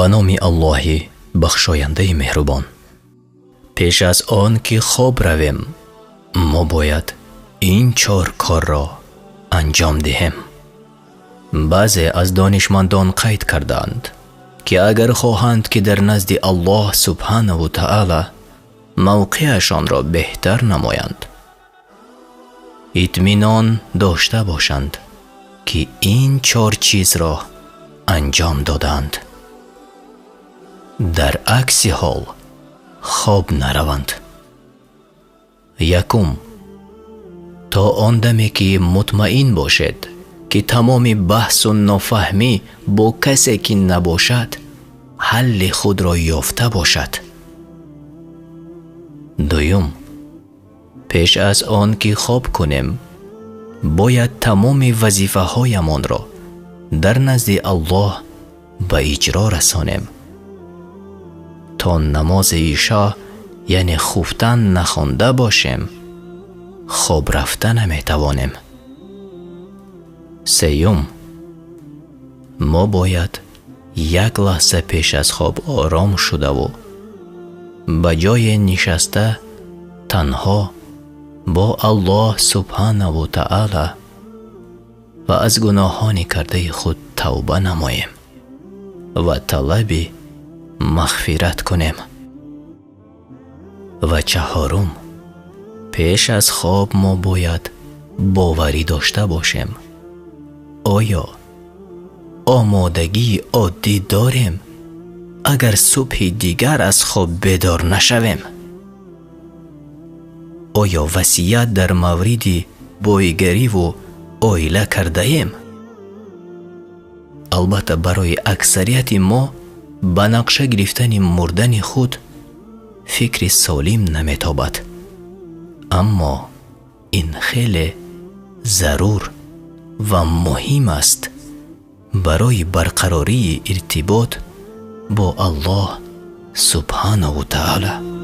به نام الله بخشاینده مهربان. پیش از آن که خواب رویم ما باید این 4 کار را انجام دهیم. بعضی از دانشمندان قید کردند که اگر خواهند که در نزد الله سبحانه و تعالی موقعشان را بهتر نمایند، اطمینان داشته باشند که این 4 چیز را انجام دادند. در عکس حال خواب نروند. 1. تا آن دمی که مطمئن باشد که تمام بحث و نافهمی با کسی که نباشد حل خود را یافته باشد. 2. پیش از آن که خواب کنیم باید تمام وظیفه هایمان را در نزد الله به اجرا رسانیم. تا نماز عشا یعنی خفتن نخوانده باشیم خواب رفته نمی توانیم. 3. ما باید 1 لحظه پیش از خواب آرام شده و به جای نشسته تنها با الله سبحانه و تعالی و از گناهان کرده خود توبه نماییم و طلب مغفرت کنیم. و 4. پیش از خواب ما باید باوری داشته باشیم آیا آمادگی عادی داریم اگر صبح دیگر از خواب بیدار نشویم؟ آیا وصیت در مورد بایگری و عائله کرده ایم؟ البته برای اکثریت ما به نقشه گرفتن مردن خود فکر سالم نمیتابد، اما این خیلی ضرور و مهم است برای برقراری ارتباط با الله سبحانه و تعالی.